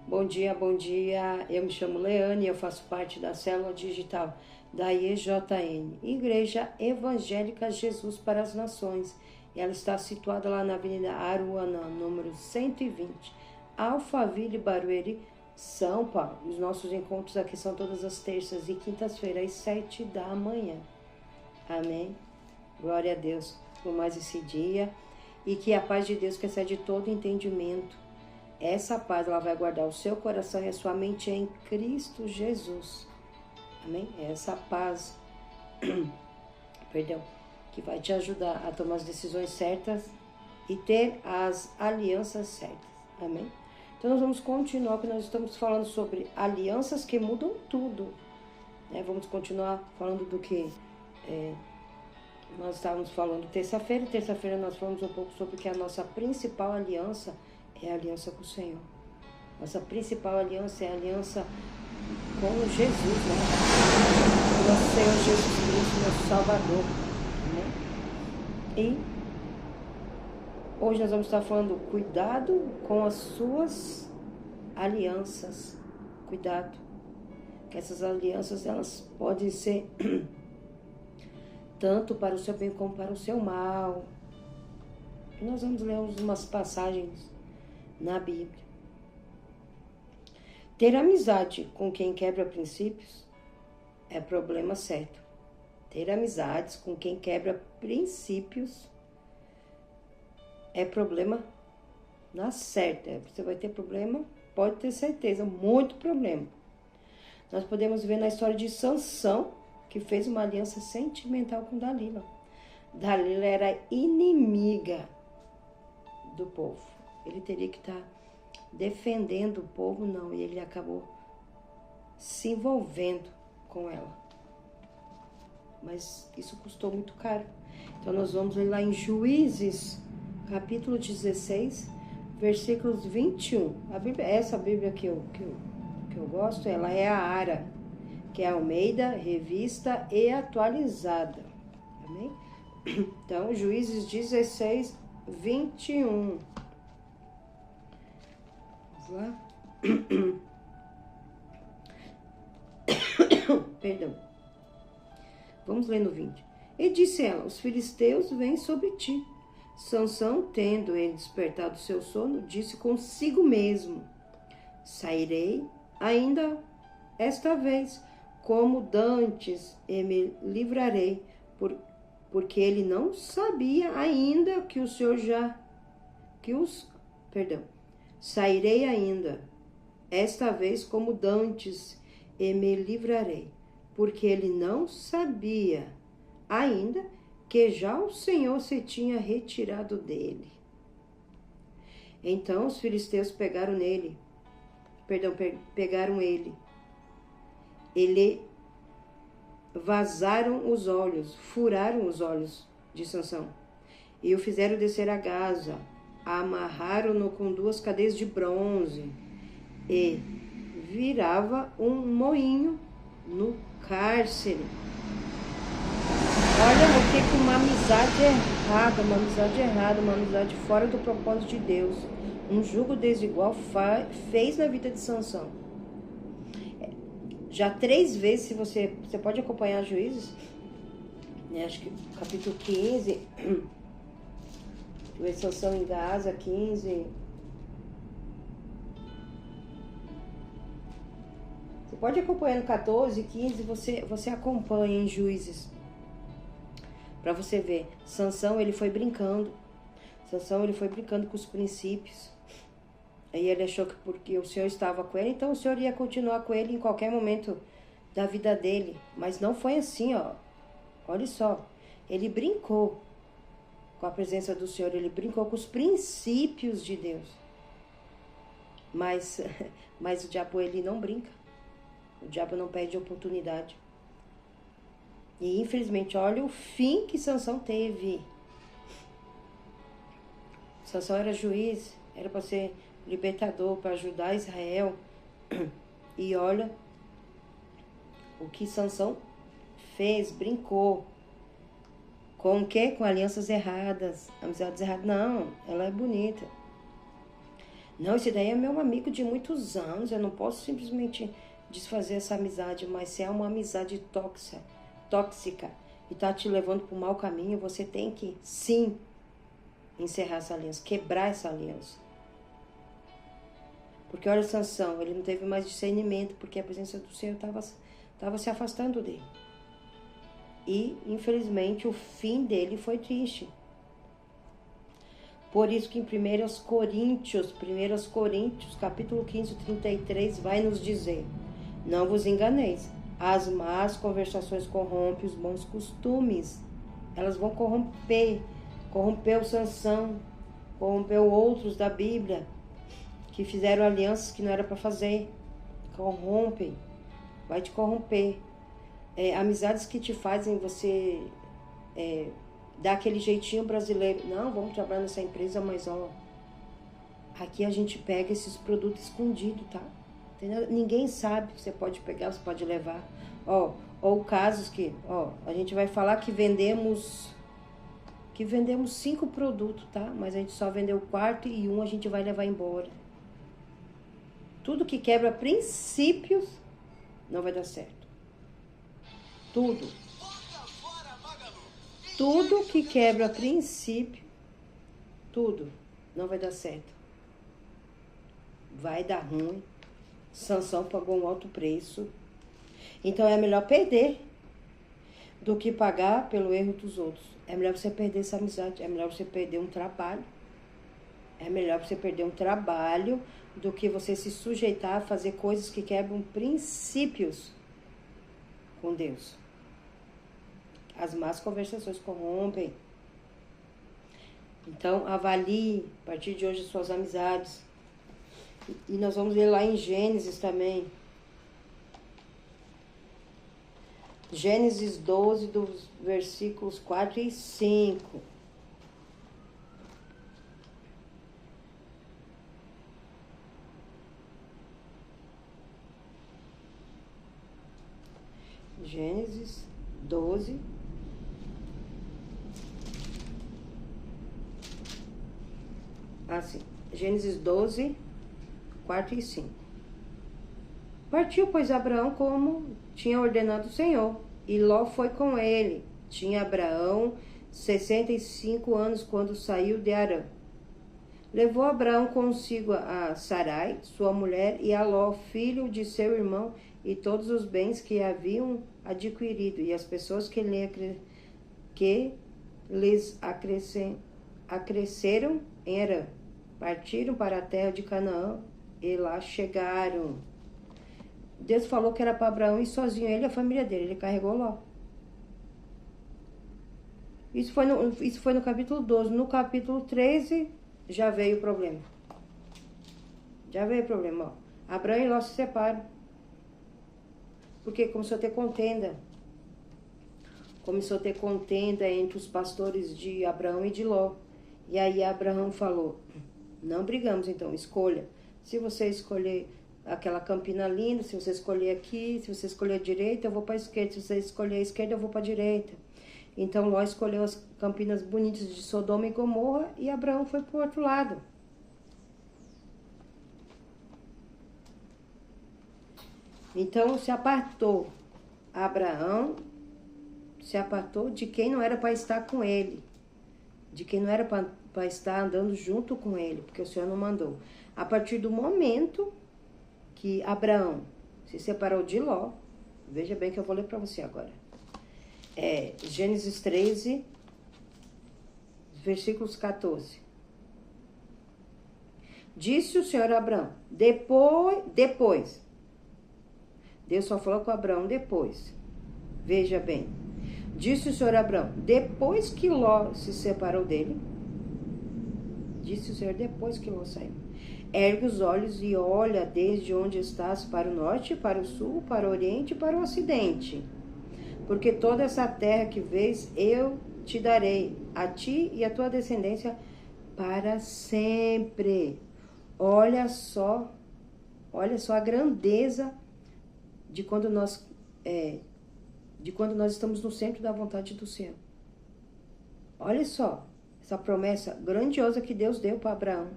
Bom dia, bom dia. Eu me chamo Leane e eu faço parte da célula digital da IEJN, Igreja Evangélica Jesus para as Nações. Ela está situada lá na Avenida Aruanã, número 120, Alphaville, Barueri, São Paulo. Os nossos encontros aqui são todas as terças e quintas-feiras, às 7 da manhã. Amém? Glória a Deus por mais esse dia. E que a paz de Deus, que excede todo entendimento, essa paz ela vai guardar o seu coração e a sua mente em Cristo Jesus. Amém? Essa paz, perdão, que vai te ajudar a tomar as decisões certas e ter as alianças certas. Amém? Então nós vamos continuar, que nós estamos falando sobre alianças que mudam tudo. Vamos continuar falando do que nós estávamos falando terça-feira. Terça-feira nós falamos um pouco sobre que a nossa principal aliança é a aliança com o Senhor. Nossa principal aliança é a aliança com Jesus, Nosso Senhor Jesus Cristo, nosso Salvador. E hoje nós vamos estar falando cuidado com as suas alianças. Cuidado, que essas alianças elas podem ser tanto para o seu bem como para o seu mal. E nós vamos ler umas passagens na Bíblia. Ter amizade com quem quebra princípios é problema certo. Ter amizades com quem quebra princípios é problema na certa. Você vai ter problema, pode ter certeza, muito problema. Nós podemos ver na história de Sansão, que fez uma aliança sentimental com Dalila. Dalila era inimiga do povo. Ele teria que estar defendendo o povo, não. E ele acabou se envolvendo com ela. Mas isso custou muito caro. Então nós vamos ler lá em Juízes, capítulo 16, versículos 21. Essa Bíblia que eu gosto, ela é a ARA, que é a Almeida, revista e atualizada. Amém? Então, Juízes 16, 21. Vamos lá. Perdão. Vamos ler no 20. E disse ela: os filisteus vêm sobre ti. Sansão, tendo ele despertado seu sono, disse consigo mesmo: sairei ainda esta vez, como dantes, e me livrarei, porque ele não sabia ainda que o Senhor sairei ainda esta vez como dantes, e me livrarei, porque ele não sabia ainda que já o Senhor se tinha retirado dele. Então os filisteus pegaram ele, ele vazaram os olhos, furaram os olhos de Sansão, e o fizeram descer a Gaza, amarraram-no com 2 cadeias de bronze, e virava um moinho no cárcere. Olha o que uma amizade errada, uma amizade fora do propósito de Deus, um jugo desigual fez na vida de Sansão. Já 3 vezes, se você pode acompanhar Juízes, acho que capítulo 15, Sansão em Gaza, 15. Você pode acompanhar no 14, 15, você acompanha em Juízes. Para você ver, Sansão ele foi brincando com os princípios. Aí ele achou que porque o Senhor estava com ele, então o Senhor ia continuar com ele em qualquer momento da vida dele. Mas não foi assim, ó. Olha só, ele brincou com a presença do Senhor, ele brincou com os princípios de Deus. Mas o diabo, ele não brinca. O diabo não perde oportunidade. E infelizmente, olha o fim que Sansão teve. Sansão era juiz, era para ser libertador, para ajudar Israel. E olha o que Sansão fez, brincou. Com o quê? Com alianças erradas, amizades erradas. Não, ela é bonita. Não, esse daí é meu amigo de muitos anos, eu não posso simplesmente desfazer essa amizade, mas se é uma amizade tóxica e tá te levando para o mau caminho, você tem que, sim, encerrar essa aliança, quebrar essa aliança. Porque olha Sansão, ele não teve mais discernimento, porque a presença do Senhor estava se afastando dele. E, infelizmente, o fim dele foi triste. Por isso que em 1 Coríntios, capítulo 15, 33, vai nos dizer: não vos enganeis, as más conversações corrompem os bons costumes. Elas vão corromper o Sansão, corrompeu outros da Bíblia, que fizeram alianças que não era para fazer. Corrompem, vai te corromper. Amizades que te fazem você dar aquele jeitinho brasileiro. Não, vamos trabalhar nessa empresa, mas aqui a gente pega esses produtos escondidos, tá? Entendeu? Ninguém sabe, você pode pegar, você pode levar. Ou casos que, a gente vai falar que vendemos 5 produtos, tá? Mas a gente só vendeu o quarto e um a gente vai levar embora. Tudo que quebra princípios não vai dar certo. Tudo que quebra princípio, tudo não vai dar certo. Vai dar ruim. Sansão pagou um alto preço. Então é melhor perder do que pagar pelo erro dos outros. É melhor você perder essa amizade. É melhor você perder um trabalho. É melhor você perder um trabalho do que você se sujeitar a fazer coisas que quebram princípios com Deus. As más conversações corrompem. Então, avalie, a partir de hoje, suas amizades. E nós vamos ler lá em Gênesis também. Gênesis 12, dos versículos 4 e 5. Gênesis 12. Assim, Gênesis 12, 4 e 5. Partiu, pois, Abraão como tinha ordenado o Senhor, e Ló foi com ele. Tinha Abraão 65 anos quando saiu de Harã. Levou Abraão consigo a Sarai, sua mulher, e a Ló, filho de seu irmão, e todos os bens que haviam adquirido, e as pessoas que lhes acresceram em Harã. Partiram para a terra de Canaã e lá chegaram. Deus falou que era para Abraão ir sozinho, ele e a família dele. Ele carregou Ló. Isso foi no capítulo 12. No capítulo 13, já veio o problema. Abraão e Ló se separam. Porque começou a ter contenda. Começou a ter contenda entre os pastores de Abraão e de Ló. E aí Abraão falou: não brigamos então, escolha. Se você escolher aquela campina linda, se você escolher aqui, se você escolher a direita, eu vou para a esquerda. Se você escolher a esquerda, eu vou para a direita. Então Ló escolheu as campinas bonitas de Sodoma e Gomorra e Abraão foi para o outro lado. Então se apartou. Abraão se apartou de quem não era para estar com ele. De quem não era para estar andando junto com ele, porque o Senhor não mandou. A partir do momento que Abraão se separou de Ló, veja bem que eu vou ler para você agora. Gênesis 13, versículos 14. Disse o Senhor a Abraão, depois. Deus só falou com Abraão depois. Veja bem. Disse o Senhor a Abraão, depois que Ló se separou dele. Disse o Senhor depois que Ló saiu. Ergue os olhos e olha desde onde estás para o norte, para o sul, para o oriente e para o ocidente. Porque toda essa terra que vês, eu te darei, a ti e a tua descendência, para sempre. Olha só a grandeza de quando nós estamos no centro da vontade do Senhor. Olha só, essa promessa grandiosa que Deus deu para Abraão.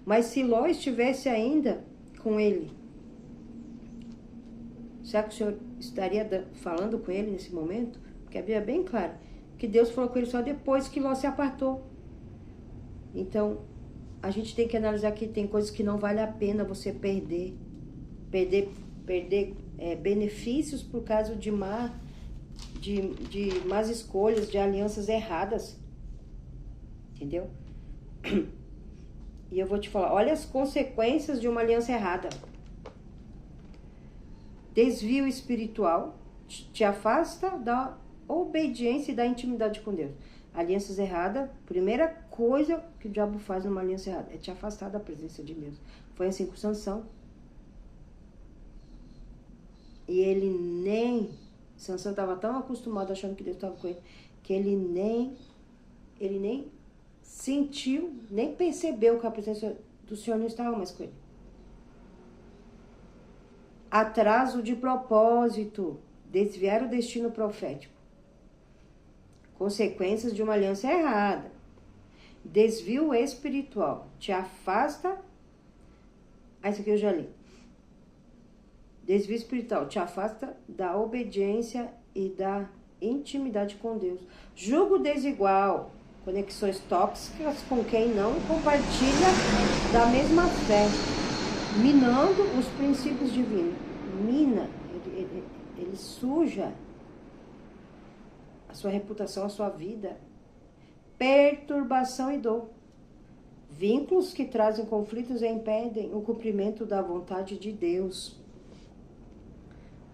Mas se Ló estivesse ainda com ele, será que o Senhor estaria falando com ele nesse momento? Porque a Bíblia é bem clara que Deus falou com ele só depois que Ló se apartou. Então, a gente tem que analisar que tem coisas que não vale a pena você perder benefícios por causa de más escolhas, de alianças erradas. Entendeu? E eu vou te falar, olha as consequências de uma aliança errada. Desvio espiritual te afasta da obediência e da intimidade com Deus. Alianças erradas, primeira coisa que o diabo faz numa aliança errada é te afastar da presença de Deus. Foi assim com Sansão. E Sansão estava tão acostumado achando que Deus estava com ele, que ele nem sentiu, nem percebeu que a presença do Senhor não estava mais com ele. Atraso de propósito, desviar o destino profético. Consequências de uma aliança errada. Desvio espiritual, te afasta. Isso aqui eu já li. Desvio espiritual, te afasta da obediência e da intimidade com Deus. Jugo desigual, conexões tóxicas com quem não compartilha da mesma fé, minando os princípios divinos. Ele suja a sua reputação, a sua vida. Perturbação e dor. Vínculos que trazem conflitos e impedem o cumprimento da vontade de Deus.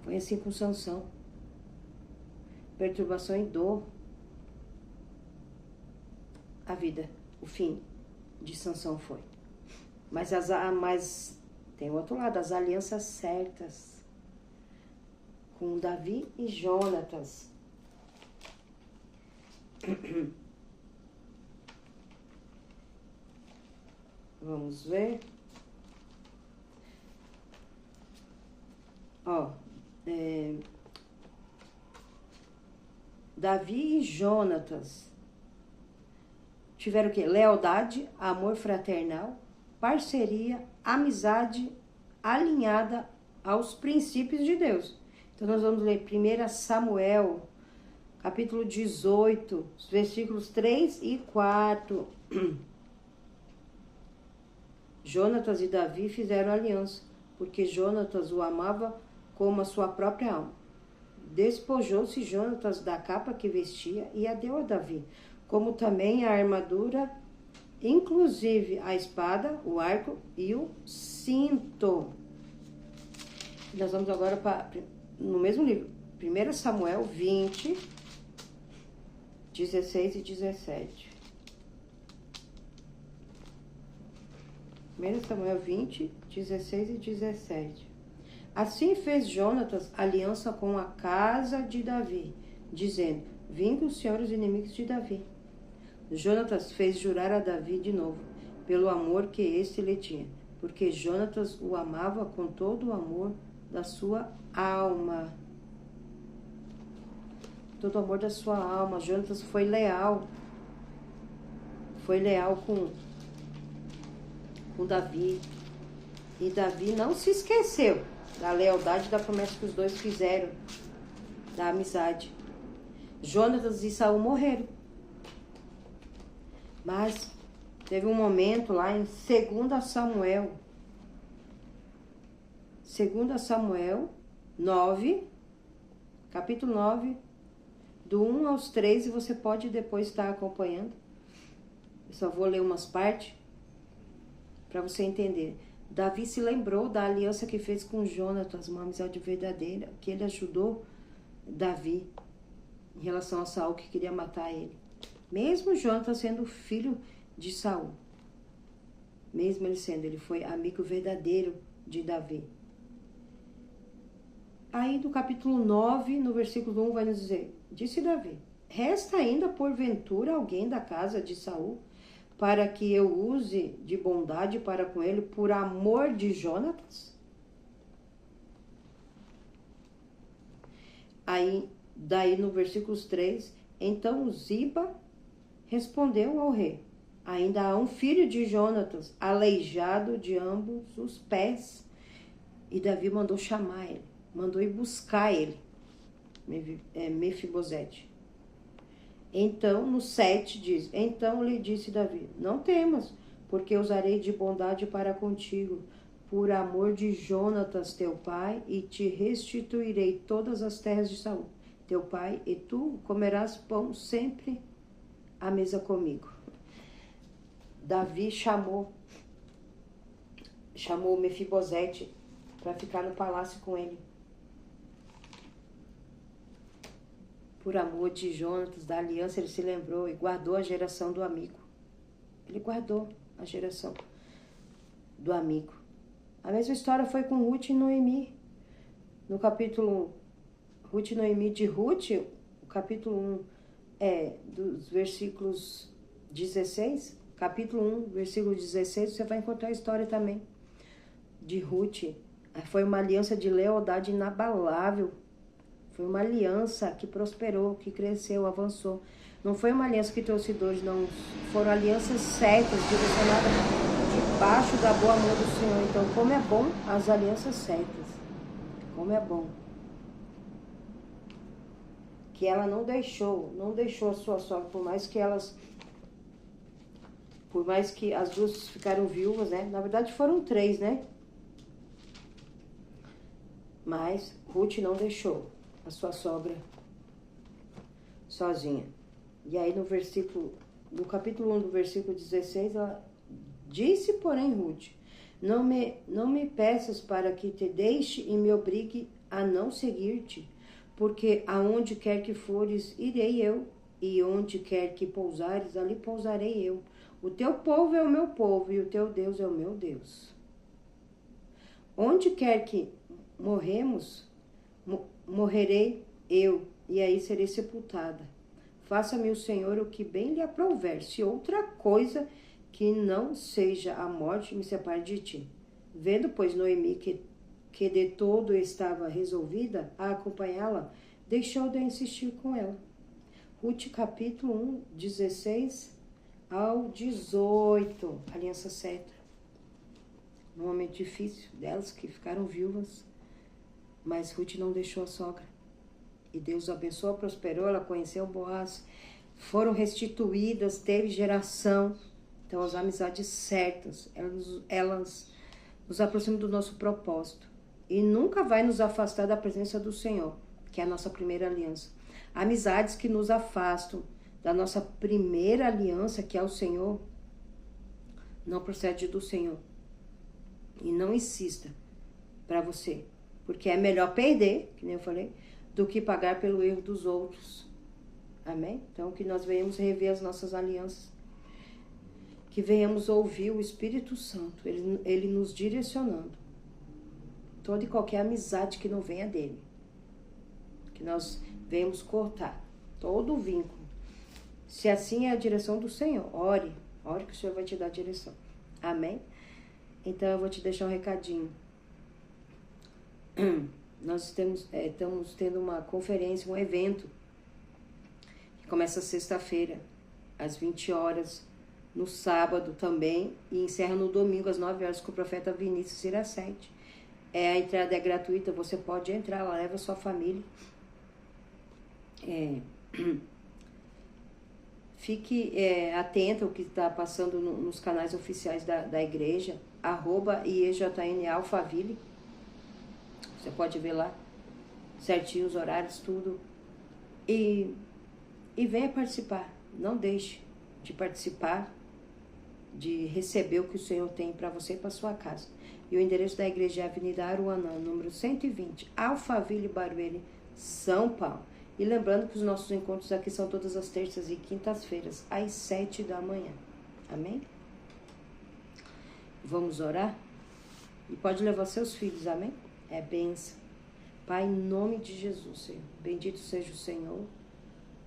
Foi assim com Sansão. Perturbação e dor. A vida, o fim de Sansão foi. Mas tem o outro lado, as alianças certas. Com Davi e Jonatas. Vamos ver. Davi e Jonatas tiveram o quê? Lealdade, amor fraternal, parceria, amizade alinhada aos princípios de Deus. Então nós vamos ler 1 Samuel, capítulo 18, versículos 3 e 4. Jonatas e Davi fizeram aliança, porque Jonatas o amava como a sua própria alma. Despojou-se Jonatas da capa que vestia e a deu a Davi, como também a armadura, inclusive a espada, o arco e o cinto. Nós vamos agora no mesmo livro, 1 Samuel 20, 16 e 17. 1 Samuel 20, 16 e 17. Assim fez Jonatas aliança com a casa de Davi, dizendo: vingue o Senhor os inimigos de Davi. Jonatas fez jurar a Davi de novo, pelo amor que este lhe tinha, porque Jonatas o amava com todo o amor da sua alma. Todo o amor da sua alma. Jonatas foi leal. Foi leal com Davi. E Davi não se esqueceu da lealdade e da promessa que os dois fizeram, da amizade. Jonatas e Saul morreram. Mas teve um momento lá em 2 Samuel. 2 Samuel 9, capítulo 9, do 1 aos 3, e você pode depois estar acompanhando. Eu só vou ler umas partes para você entender. Davi se lembrou da aliança que fez com Jonatas, uma amizade verdadeira, que ele ajudou Davi em relação a Saul, que queria matar ele. Mesmo Jonatas sendo filho de Saul. Mesmo ele foi amigo verdadeiro de Davi. Aí no capítulo 9, no versículo 1, vai nos dizer: disse Davi: resta ainda porventura alguém da casa de Saul, para que eu use de bondade para com ele por amor de Jonatas? Daí no versículo 3, então Ziba respondeu ao rei: Ainda há um filho de Jonatas, aleijado de ambos os pés. E Davi mandou chamar ele, mandou ir buscar ele, Mefibosete. Então, no 7 diz, então lhe disse Davi, não temas, porque usarei de bondade para contigo, por amor de Jonatas teu pai, e te restituirei todas as terras de Saul, teu pai, e tu comerás pão sempre à mesa comigo. Davi chamou Mefibosete para ficar no palácio com ele. Por amor de Jonatas, da aliança, ele se lembrou e guardou a geração do amigo. Ele guardou a geração do amigo. A mesma história foi com Ruth e Noemi. No capítulo Ruth e Noemi de Ruth, o capítulo 1 dos versículos 16, capítulo 1, versículo 16, você vai encontrar a história também de Ruth. Foi uma aliança de lealdade inabalável. Foi uma aliança que prosperou, que cresceu, avançou. Não foi uma aliança que trouxe dores, não. Foram alianças certas, direcionadas debaixo da boa mão do Senhor. Então, como é bom as alianças certas. Como é bom. Que ela não deixou a sua sogra, por mais que as duas ficaram viúvas, né? Na verdade foram 3, né? Mas Ruth não deixou a sua sogra sozinha. E aí no capítulo 1 do versículo 16, ela disse, porém, Ruth, não me peças para que te deixe e me obrigue a não seguir-te, porque aonde quer que fores, irei eu, e onde quer que pousares, ali pousarei eu. O teu povo é o meu povo, e o teu Deus é o meu Deus. Onde quer que morrerei eu, e aí serei sepultada. Faça-me o Senhor o que bem lhe aprouver, se outra coisa que não seja a morte me separe de ti. Vendo, pois, Noemi que de todo estava resolvida a acompanhá-la, deixou de insistir com ela. Ruth, capítulo 1, 16 ao 18, aliança certa. Um momento difícil delas, que ficaram viúvas, mas Ruth não deixou a sogra. E Deus abençoou, prosperou, ela conheceu Boaz, foram restituídas, teve geração. Então, as amizades certas, elas nos aproximam do nosso propósito. E nunca vai nos afastar da presença do Senhor, que é a nossa primeira aliança. Amizades que nos afastam da nossa primeira aliança, que é o Senhor, não procede do Senhor. E não insista para você, porque é melhor perder, que nem eu falei, do que pagar pelo erro dos outros. Amém? Então, que nós venhamos rever as nossas alianças, que venhamos ouvir o Espírito Santo, ele nos direcionando. Toda e qualquer amizade que não venha dele, que nós venhamos cortar todo o vínculo. Se assim é a direção do Senhor, ore que o Senhor vai te dar a direção. Amém? Então eu vou te deixar um recadinho. Nós estamos tendo uma conferência, um evento, que começa sexta-feira, às 20 horas, no sábado também, e encerra no domingo, às 9 horas, com o profeta Vinícius Iracete. A entrada é gratuita, você pode entrar lá, leva a sua família. Fique atento ao que está passando nos canais oficiais da igreja, @IEJN Alphaville. Você pode ver lá certinho os horários, tudo. E venha participar. Não deixe de participar, de receber o que o Senhor tem para você e para sua casa. E o endereço da igreja é Avenida Aruanã, número 120, Alphaville, Barueri, São Paulo. E lembrando que os nossos encontros aqui são todas as terças e quintas-feiras, às 7 da manhã. Amém? Vamos orar? E pode levar seus filhos, amém? É bênção. Pai, em nome de Jesus, Senhor, bendito seja o Senhor,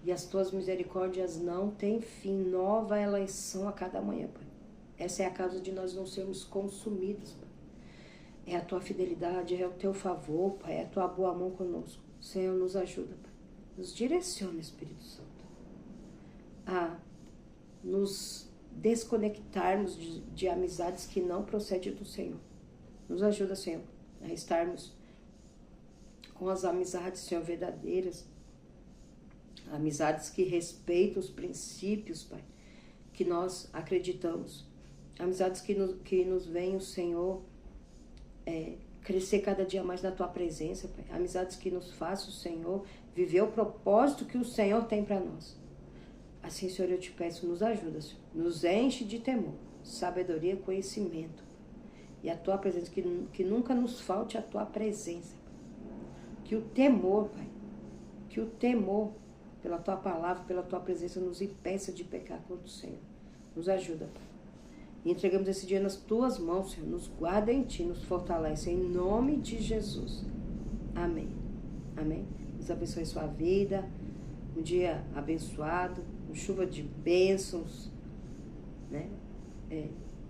e as tuas misericórdias não têm fim, nova elas são a cada manhã, Pai. Essa é a causa de nós não sermos consumidos, Pai. É a tua fidelidade, é o teu favor, Pai, é a tua boa mão conosco. Senhor, nos ajuda, Pai. Nos direciona, Espírito Santo, a nos desconectarmos de amizades que não procedem do Senhor. Nos ajuda, Senhor, a estarmos com as amizades, Senhor, verdadeiras. Amizades que respeitam os princípios, Pai, que nós acreditamos. Amizades que nos venham, Senhor, crescer cada dia mais na Tua presença, Pai. Amizades que nos façam, Senhor, viver o propósito que o Senhor tem para nós. Assim, Senhor, eu te peço, nos ajuda, Senhor. Nos enche de temor, sabedoria, conhecimento. E a Tua presença, que nunca nos falte a Tua presença. Que o temor, Pai, que o temor pela Tua palavra, pela Tua presença, nos impeça de pecar contra o Senhor. Nos ajuda, Pai. E entregamos esse dia nas Tuas mãos, Senhor. Nos guarda em Ti, nos fortalece, em nome de Jesus. Amém. Amém. Deus abençoe a sua vida. Um dia abençoado, com chuva de bênçãos, né?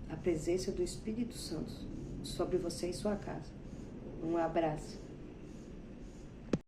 A presença do Espírito Santo sobre você e sua casa. Um abraço.